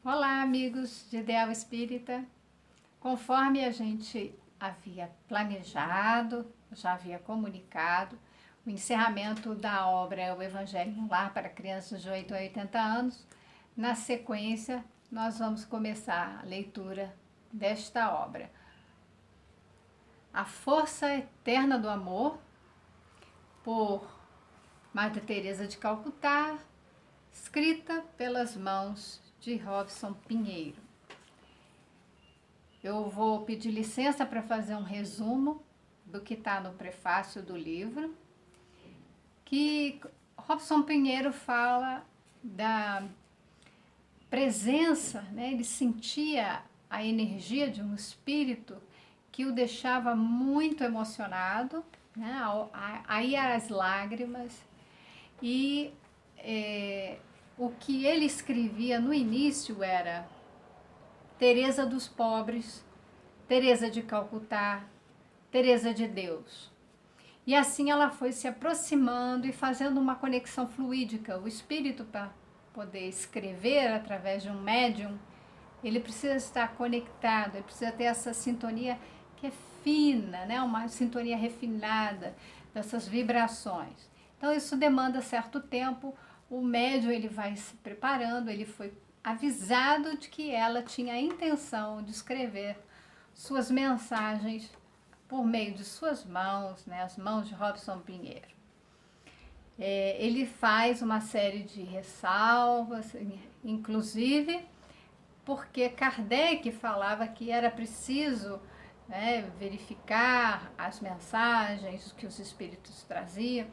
Olá, amigos de Ideal Espírita. Conforme a gente havia planejado, já havia comunicado, o encerramento da obra O Evangelho no Lar para crianças de 8 a 80 anos. Na sequência, nós vamos começar a leitura desta obra. A Força Eterna do Amor, por Madre Teresa de Calcutá, escrita pelas mãos de Robson Pinheiro. Eu vou pedir licença para fazer um resumo do que está no prefácio do livro, que Robson Pinheiro fala da presença, né? Ele sentia a energia de um espírito que o deixava muito emocionado, né? Aí as lágrimas, e o que ele escrevia no início era Teresa dos Pobres, Teresa de Calcutá, Teresa de Deus. E assim ela foi se aproximando e fazendo uma conexão fluídica. O espírito, para poder escrever através de um médium, ele precisa estar conectado, ele precisa ter essa sintonia que é fina, né? Uma sintonia refinada dessas vibrações. Então isso demanda certo tempo. O médium ele vai se preparando, ele foi avisado de que ela tinha a intenção de escrever suas mensagens por meio de suas mãos, né, as mãos de Robson Pinheiro. Ele faz uma série de ressalvas, inclusive porque Kardec falava que era preciso, né, verificar as mensagens que os espíritos traziam,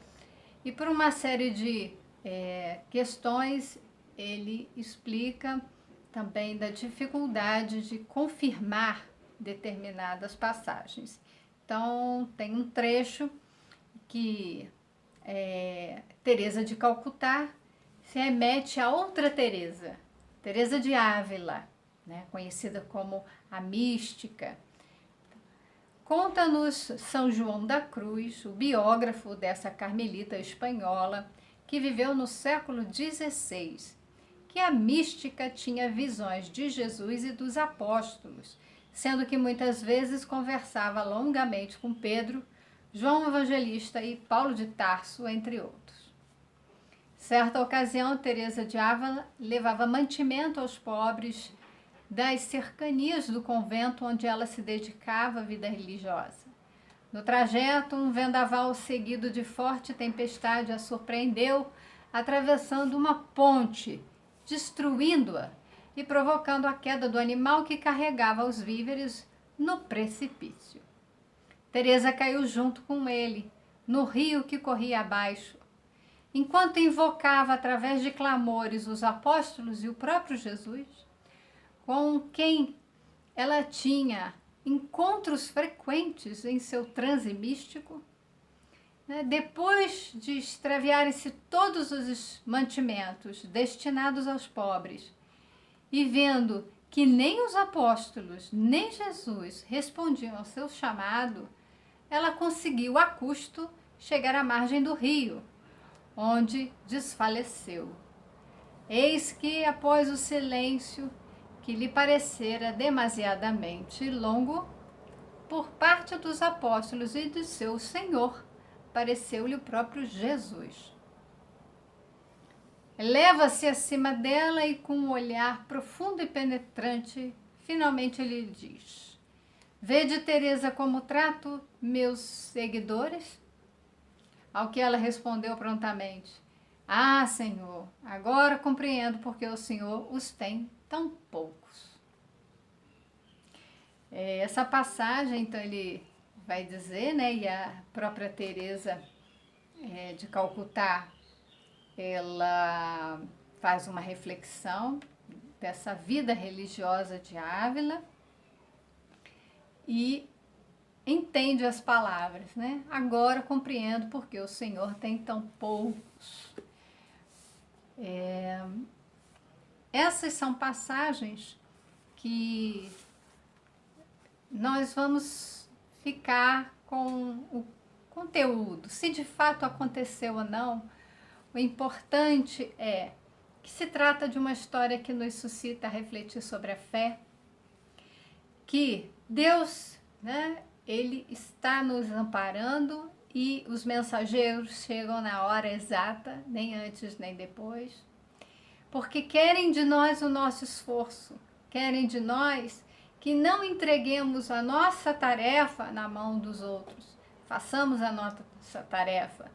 e por uma série de questões ele explica também da dificuldade de confirmar determinadas passagens. Então, tem um trecho que Teresa de Calcutá se remete a outra Teresa, Teresa de Ávila, né, conhecida como a mística. Conta-nos São João da Cruz, o biógrafo dessa carmelita espanhola, que viveu no século XVI, que a mística tinha visões de Jesus e dos apóstolos, sendo que muitas vezes conversava longamente com Pedro, João Evangelista e Paulo de Tarso, entre outros. Certa ocasião, Teresa de Ávila levava mantimento aos pobres das cercanias do convento onde ela se dedicava à vida religiosa. No trajeto, um vendaval seguido de forte tempestade a surpreendeu, atravessando uma ponte, destruindo-a e provocando a queda do animal que carregava os víveres no precipício. Teresa caiu junto com ele, no rio que corria abaixo. Enquanto invocava através de clamores os apóstolos e o próprio Jesus, com quem ela tinha encontros frequentes em seu transe místico, depois de extraviarem-se todos os mantimentos destinados aos pobres, e vendo que nem os apóstolos, nem Jesus respondiam ao seu chamado, ela conseguiu, a custo, chegar à margem do rio, onde desfaleceu. Eis que, após o silêncio, que lhe parecera demasiadamente longo, por parte dos apóstolos e de seu Senhor, pareceu-lhe o próprio Jesus. Eleva-se acima dela e, com um olhar profundo e penetrante, finalmente lhe diz: Vede, Teresa, como trato meus seguidores? Ao que ela respondeu prontamente: Ah, Senhor, agora compreendo porque o Senhor os tem tão poucos. Essa passagem, então, ele vai dizer, né, e a própria Teresa de Calcutá, ela faz uma reflexão dessa vida religiosa de Ávila e entende as palavras, né? Agora compreendo porque o Senhor tem tão poucos. Essas são passagens que nós vamos ficar com o conteúdo. Se de fato aconteceu ou não, o importante é que se trata de uma história que nos suscita a refletir sobre a fé, que Deus, né, Ele está nos amparando e os mensageiros chegam na hora exata, nem antes nem depois, porque querem de nós o nosso esforço, querem de nós que não entreguemos a nossa tarefa na mão dos outros, façamos a nossa tarefa.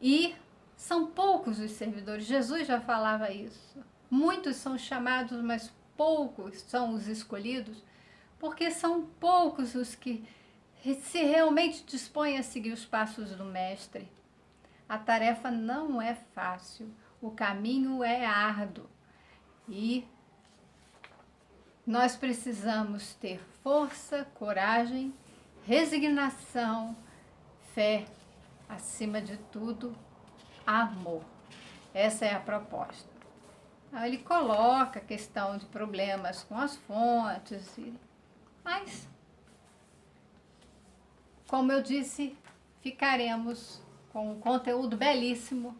E são poucos os servidores, Jesus já falava isso. Muitos são chamados, mas poucos são os escolhidos, porque são poucos os que se realmente dispõem a seguir os passos do Mestre. A tarefa não é fácil, o caminho é árduo e nós precisamos ter força, coragem, resignação, fé, acima de tudo, amor. Essa é a proposta. Aí ele coloca a questão de problemas com as fontes, mas, como eu disse, ficaremos com um conteúdo belíssimo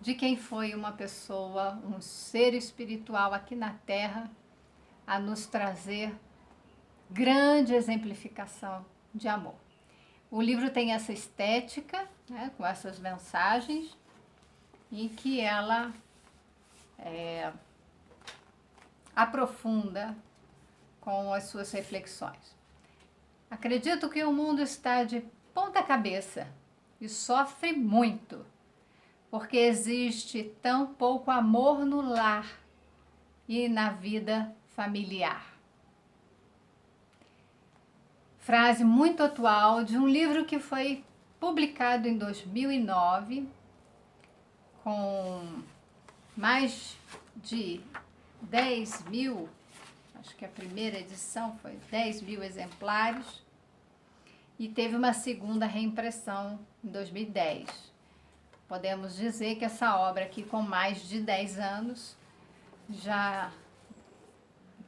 de quem foi uma pessoa, um ser espiritual aqui na Terra, a nos trazer grande exemplificação de amor. O livro tem essa estética, né, com essas mensagens, em que ela aprofunda com as suas reflexões. Acredito que o mundo está de ponta cabeça e sofre muito, porque existe tão pouco amor no lar e na vida familiar. Frase muito atual de um livro que foi publicado em 2009, com mais de 10 mil, acho que a primeira edição foi 10 mil exemplares, e teve uma segunda reimpressão em 2010. Podemos dizer que essa obra aqui, com mais de 10 anos, já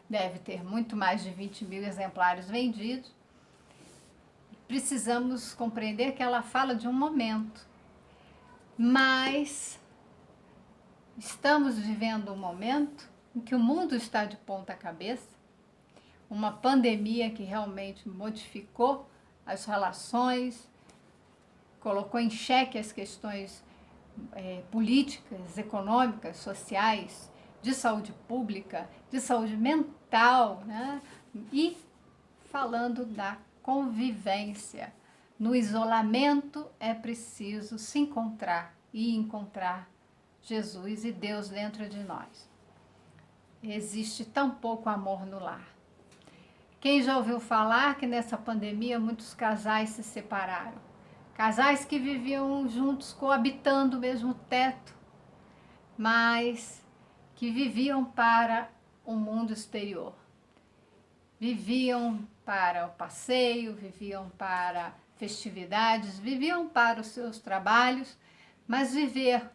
deve ter muito mais de 20 mil exemplares vendidos. Precisamos compreender que ela fala de um momento, mas estamos vivendo um momento em que o mundo está de ponta cabeça, uma pandemia que realmente modificou as relações, colocou em xeque as questões políticas, econômicas, sociais, de saúde pública, de saúde mental, né? E falando da convivência. No isolamento é preciso se encontrar e encontrar Jesus e Deus dentro de nós. Existe tão pouco amor no lar. Quem já ouviu falar que nessa pandemia muitos casais se separaram? Casais que viviam juntos, coabitando o mesmo teto, mas que viviam para o mundo exterior. Viviam para o passeio, viviam para festividades, viviam para os seus trabalhos, mas viver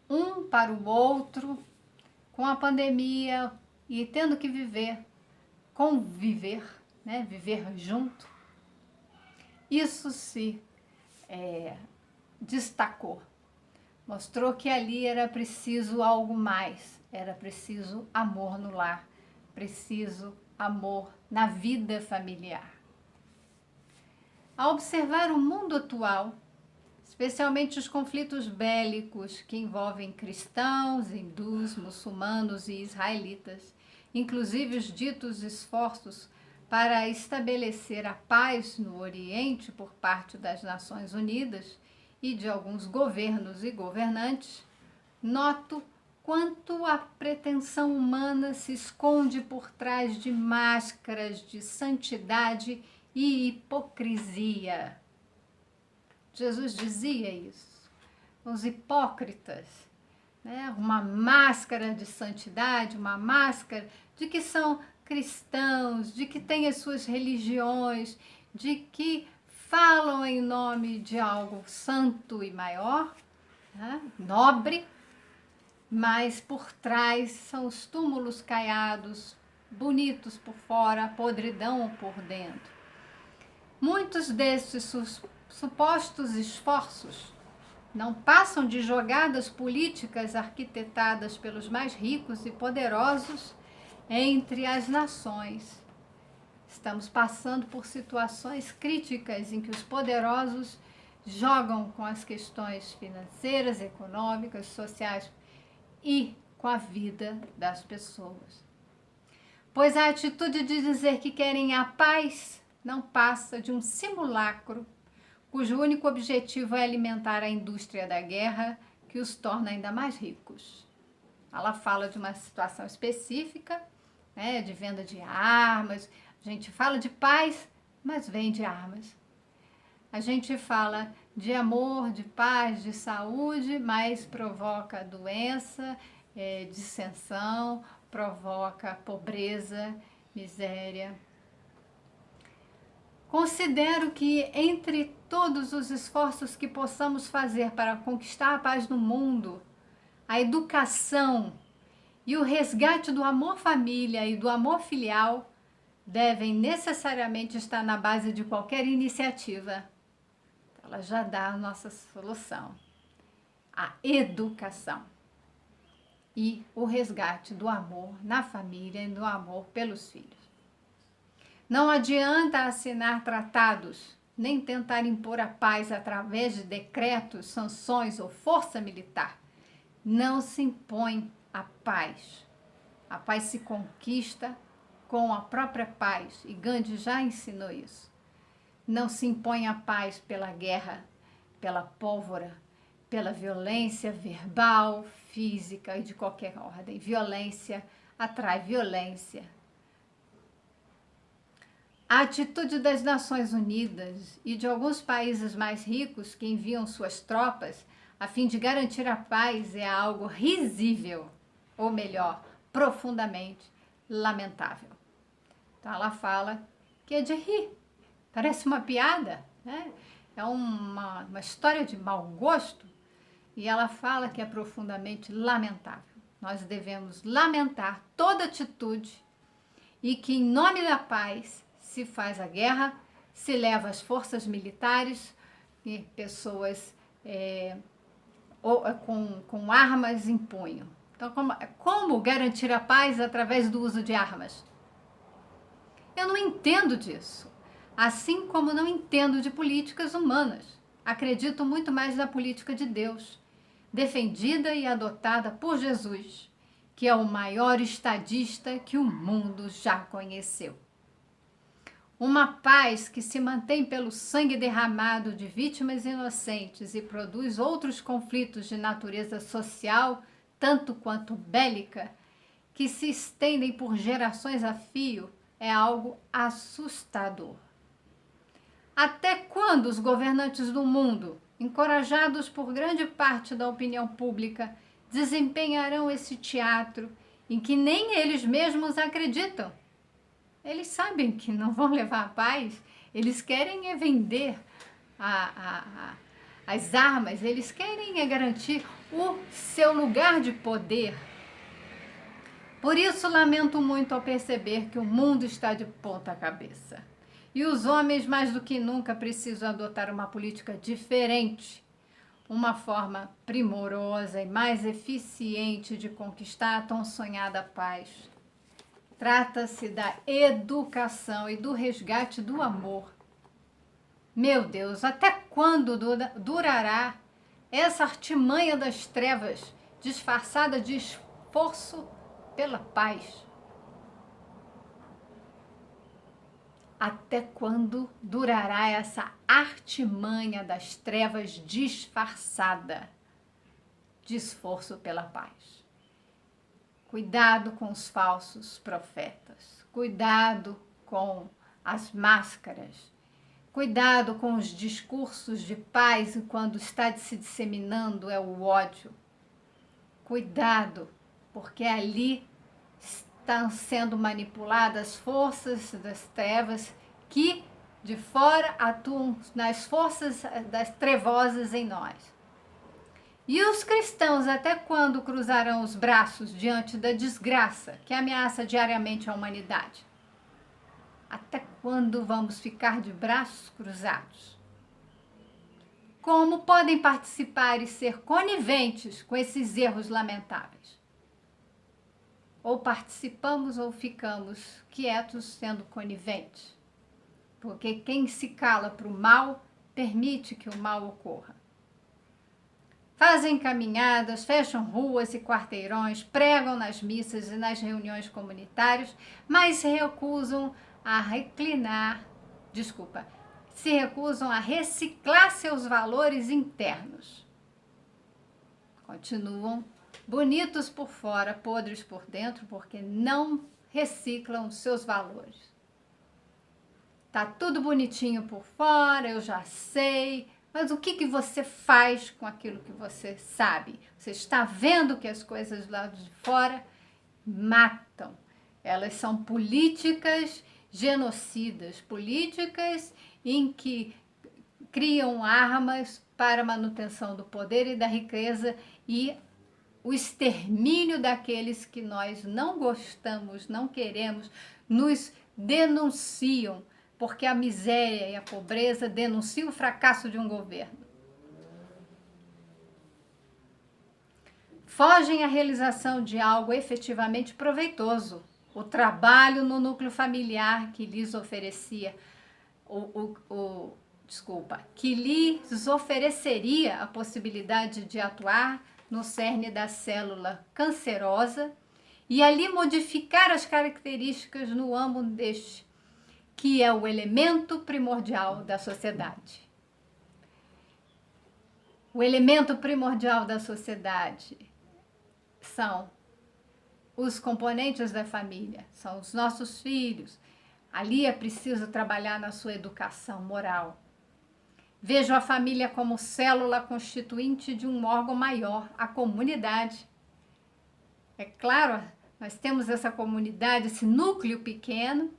um para o outro, com a pandemia e tendo que conviver, né? Viver junto, isso se destacou. Mostrou que ali era preciso algo mais, era preciso amor no lar, preciso amor na vida familiar. Ao observar o mundo atual, especialmente os conflitos bélicos que envolvem cristãos, hindus, muçulmanos e israelitas, inclusive os ditos esforços para estabelecer a paz no Oriente por parte das Nações Unidas e de alguns governos e governantes, noto quanto a pretensão humana se esconde por trás de máscaras de santidade e hipocrisia. Jesus dizia isso. Os hipócritas, né? Uma máscara de santidade, uma máscara de que são cristãos, de que têm as suas religiões, de que falam em nome de algo santo e maior, né? Nobre, mas por trás são os túmulos caiados, bonitos por fora, podridão por dentro. Muitos desses supostos esforços não passam de jogadas políticas arquitetadas pelos mais ricos e poderosos entre as nações. Estamos passando por situações críticas em que os poderosos jogam com as questões financeiras, econômicas, sociais e com a vida das pessoas. Pois a atitude de dizer que querem a paz não passa de um simulacro cujo único objetivo é alimentar a indústria da guerra que os torna ainda mais ricos. Ela fala de uma situação específica, né, de venda de armas. A gente fala de paz, mas vende armas. A gente fala de amor, de paz, de saúde, mas provoca doença, dissensão, provoca pobreza, miséria. Considero que entre todos os esforços que possamos fazer para conquistar a paz no mundo, a educação e o resgate do amor família e do amor filial devem necessariamente estar na base de qualquer iniciativa. Ela já dá a nossa solução. A educação e o resgate do amor na família e do amor pelos filhos. Não adianta assinar tratados, nem tentar impor a paz através de decretos, sanções ou força militar. Não se impõe a paz. A paz se conquista com a própria paz, e Gandhi já ensinou isso. Não se impõe a paz pela guerra, pela pólvora, pela violência verbal, física e de qualquer ordem. Violência atrai violência. A atitude das Nações Unidas e de alguns países mais ricos que enviam suas tropas a fim de garantir a paz é algo risível, ou melhor, profundamente lamentável. Então ela fala que é de rir, parece uma piada, né? É uma história de mau gosto, e ela fala que é profundamente lamentável. Nós devemos lamentar toda atitude e que em nome da paz se faz a guerra, se leva as forças militares e pessoas com armas em punho. Então, como garantir a paz através do uso de armas? Eu não entendo disso, assim como não entendo de políticas humanas. Acredito muito mais na política de Deus, defendida e adotada por Jesus, que é o maior estadista que o mundo já conheceu. Uma paz que se mantém pelo sangue derramado de vítimas inocentes e produz outros conflitos de natureza social, tanto quanto bélica, que se estendem por gerações a fio, é algo assustador. Até quando os governantes do mundo, encorajados por grande parte da opinião pública, desempenharão esse teatro em que nem eles mesmos acreditam? Eles sabem que não vão levar a paz, eles querem vender as armas, eles querem garantir o seu lugar de poder. Por isso, lamento muito ao perceber que o mundo está de ponta cabeça. E os homens, mais do que nunca, precisam adotar uma política diferente, uma forma primorosa e mais eficiente de conquistar a tão sonhada paz. Trata-se da educação e do resgate do amor. Meu Deus, até quando durará essa artimanha das trevas disfarçada de esforço pela paz? Até quando durará essa artimanha das trevas disfarçada de esforço pela paz? Cuidado com os falsos profetas, cuidado com as máscaras, cuidado com os discursos de paz e quando está se disseminando é o ódio. Cuidado, porque ali estão sendo manipuladas forças das trevas que de fora atuam nas forças das trevosas em nós. E os cristãos até quando cruzarão os braços diante da desgraça que ameaça diariamente a humanidade? Até quando vamos ficar de braços cruzados? como podem participar e ser coniventes com esses erros lamentáveis? Ou participamos ou ficamos quietos sendo coniventes? Porque quem se cala para o mal, permite que o mal ocorra. Fazem caminhadas, fecham ruas e quarteirões, pregam nas missas e nas reuniões comunitárias, mas se recusam a reciclar seus valores internos. Continuam bonitos por fora, podres por dentro, porque não reciclam seus valores. Tá tudo bonitinho por fora, eu já sei, mas o que você faz com aquilo que você sabe? Você está vendo que as coisas lá de fora matam. Elas são políticas genocidas, políticas em que criam armas para a manutenção do poder e da riqueza e o extermínio daqueles que nós não gostamos, não queremos, nos denunciam, porque a miséria e a pobreza denunciam o fracasso de um governo. Fogem à realização de algo efetivamente proveitoso, o trabalho no núcleo familiar que lhes oferecia, que lhes ofereceria a possibilidade de atuar no cerne da célula cancerosa e ali modificar as características no âmago deste, que é o elemento primordial da sociedade. O elemento primordial da sociedade são os componentes da família, são os nossos filhos. Ali é preciso trabalhar na sua educação moral. Vejo a família como célula constituinte de um órgão maior, a comunidade. É claro, nós temos essa comunidade, esse núcleo pequeno,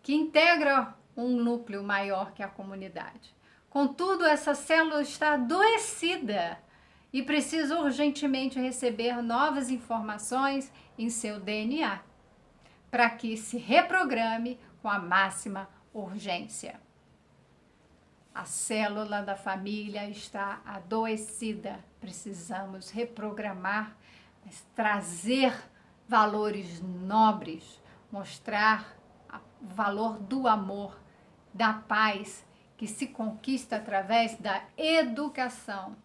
que integra um núcleo maior que a comunidade. Contudo, essa célula está adoecida e precisa urgentemente receber novas informações em seu DNA, para que se reprograme com a máxima urgência. A célula da família está adoecida. Precisamos reprogramar, trazer valores nobres, mostrar o valor do amor, da paz, que se conquista através da educação.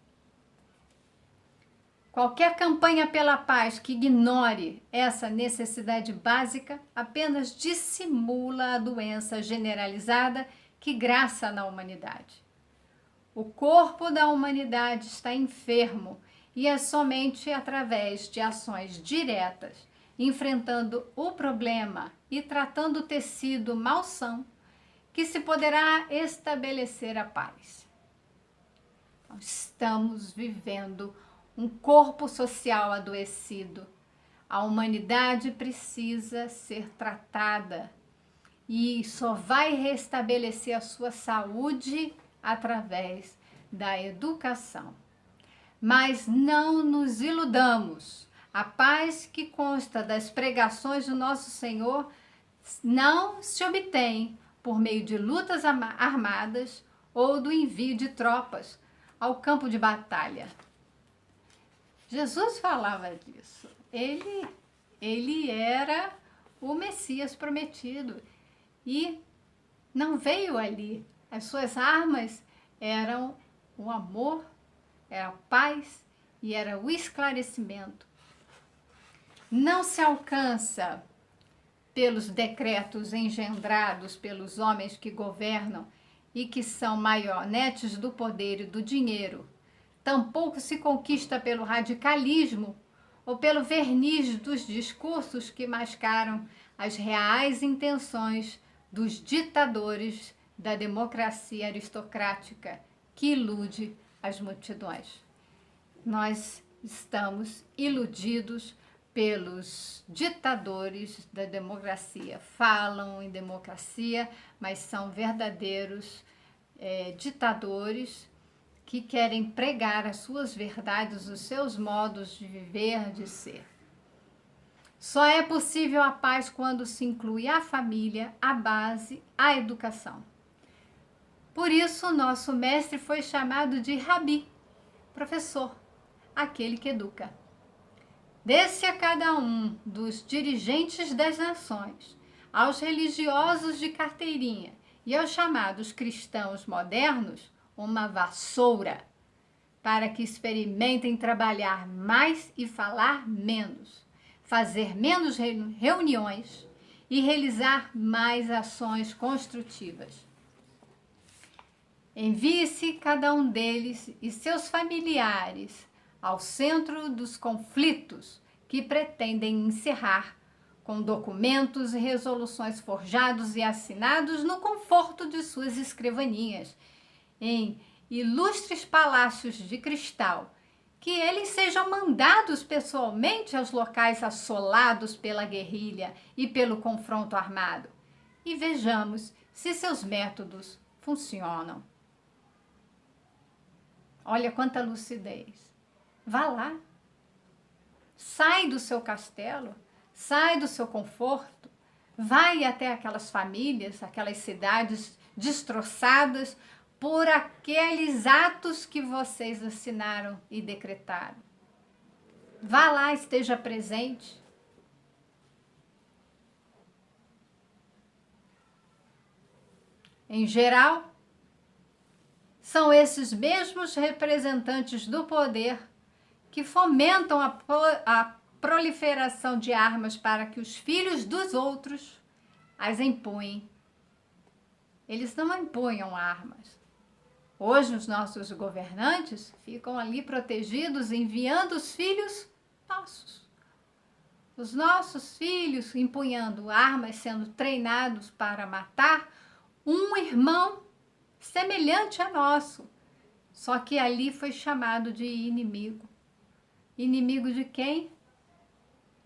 Qualquer campanha pela paz que ignore essa necessidade básica apenas dissimula a doença generalizada que graça na humanidade. O corpo da humanidade está enfermo e é somente através de ações diretas, enfrentando o problema e tratando o tecido malsão, que se poderá estabelecer a paz. Nós estamos vivendo um corpo social adoecido. A humanidade precisa ser tratada e só vai restabelecer a sua saúde através da educação. Mas não nos iludamos. A paz que consta das pregações do nosso Senhor não se obtém por meio de lutas armadas ou do envio de tropas ao campo de batalha. Jesus falava disso. Ele era o Messias prometido e não veio ali. As suas armas eram o amor, era a paz e era o esclarecimento. Não se alcança pelos decretos engendrados pelos homens que governam e que são marionetes do poder e do dinheiro. Tampouco se conquista pelo radicalismo ou pelo verniz dos discursos que mascaram as reais intenções dos ditadores da democracia aristocrática que ilude as multidões. Nós estamos iludidos pelos ditadores da democracia. Falam em democracia, mas são verdadeiros ditadores que querem pregar as suas verdades, os seus modos de viver, de ser. Só é possível a paz quando se inclui a família, a base, a educação. Por isso, nosso mestre foi chamado de Rabi, professor, aquele que educa. Desse a cada um dos dirigentes das nações, aos religiosos de carteirinha e aos chamados cristãos modernos, uma vassoura, para que experimentem trabalhar mais e falar menos, fazer menos reuniões e realizar mais ações construtivas. Envie-se cada um deles e seus familiares ao centro dos conflitos que pretendem encerrar, com documentos e resoluções forjados e assinados no conforto de suas escrivaninhas, em ilustres palácios de cristal, que eles sejam mandados pessoalmente aos locais assolados pela guerrilha e pelo confronto armado, e vejamos se seus métodos funcionam. Olha quanta lucidez. Vá lá. Sai do seu castelo, sai do seu conforto, vai até aquelas famílias, aquelas cidades destroçadas por aqueles atos que vocês assinaram e decretaram. Vá lá, esteja presente. Em geral, são esses mesmos representantes do poder que fomentam a proliferação de armas para que os filhos dos outros as empunhem. Eles não empunham armas. Hoje, os nossos governantes ficam ali protegidos, enviando os filhos nossos. Os nossos filhos empunhando armas, sendo treinados para matar um irmão semelhante a nosso. Só que ali foi chamado de inimigo. Inimigo de quem?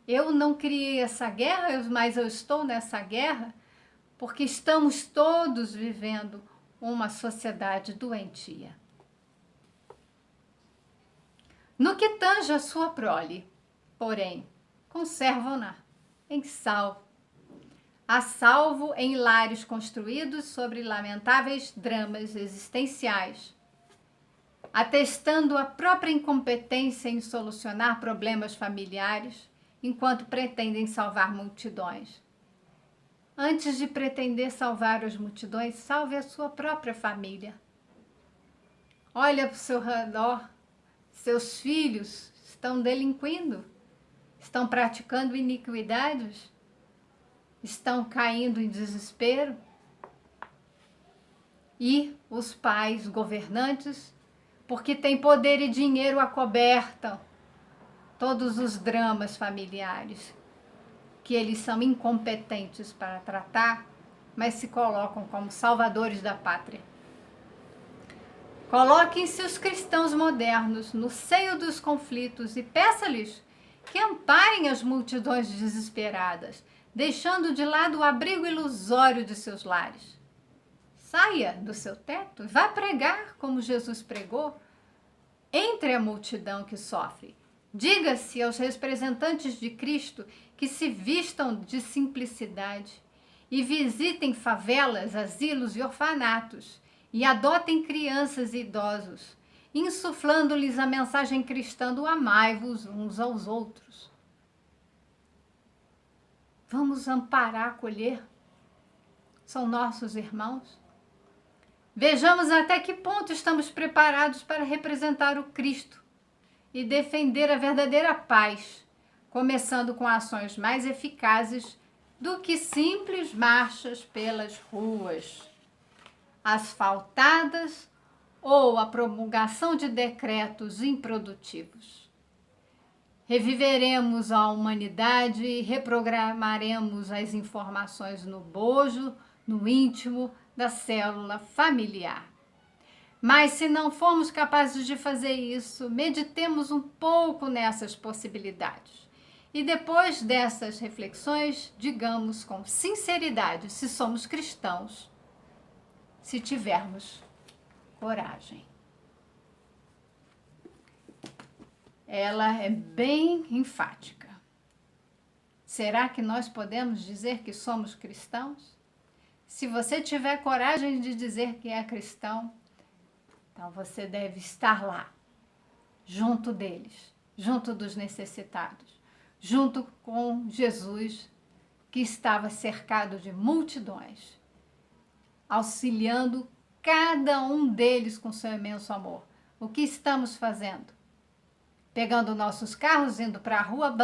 Eu não criei essa guerra, mas eu estou nessa guerra porque estamos todos vivendo uma sociedade doentia. No que tange a sua prole, porém, conservam-na em salvo, a salvo em lares construídos sobre lamentáveis dramas existenciais, atestando a própria incompetência em solucionar problemas familiares, enquanto pretendem salvar multidões. Antes de pretender salvar as multidões, salve a sua própria família. Olha para o seu redor, seus filhos estão delinquindo, estão praticando iniquidades, estão caindo em desespero. E os pais governantes, porque têm poder e dinheiro, acobertam todos os dramas familiares que eles são incompetentes para tratar, mas se colocam como salvadores da pátria. Coloquem-se os cristãos modernos no seio dos conflitos e peça-lhes que amparem as multidões desesperadas, deixando de lado o abrigo ilusório de seus lares. Saia do seu teto e vá pregar como Jesus pregou, entre a multidão que sofre. Diga-se aos representantes de Cristo que se vistam de simplicidade e visitem favelas, asilos e orfanatos e adotem crianças e idosos, insuflando-lhes a mensagem cristã do amai-vos uns aos outros. Vamos amparar, acolher. São nossos irmãos. Vejamos até que ponto estamos preparados para representar o Cristo e defender a verdadeira paz, começando com ações mais eficazes do que simples marchas pelas ruas asfaltadas ou a promulgação de decretos improdutivos. Reviveremos a humanidade e reprogramaremos as informações no bojo, no íntimo da célula familiar. Mas se não formos capazes de fazer isso, meditemos um pouco nessas possibilidades. E depois dessas reflexões, digamos com sinceridade se somos cristãos, se tivermos coragem. Ela é bem enfática. Será que nós podemos dizer que somos cristãos? Se você tiver coragem de dizer que é cristão, então você deve estar lá, junto deles, junto dos necessitados, junto com Jesus, que estava cercado de multidões, auxiliando cada um deles com seu imenso amor. O que estamos fazendo? Pegando nossos carros, indo para a rua,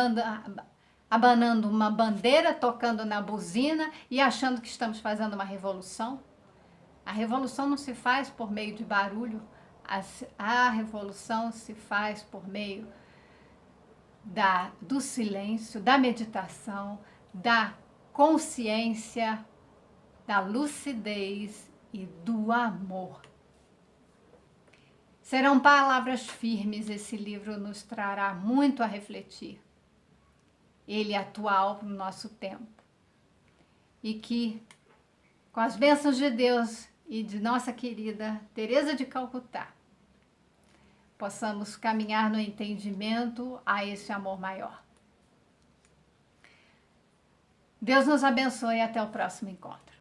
abanando uma bandeira, tocando na buzina e achando que estamos fazendo uma revolução? A revolução não se faz por meio de barulho, a revolução se faz por meio do silêncio, da meditação, da consciência, da lucidez e do amor. Serão palavras firmes, esse livro nos trará muito a refletir. Ele é atual para o nosso tempo. E que, com as bênçãos de Deus e de nossa querida Teresa de Calcutá, possamos caminhar no entendimento a esse amor maior. Deus nos abençoe e até o próximo encontro.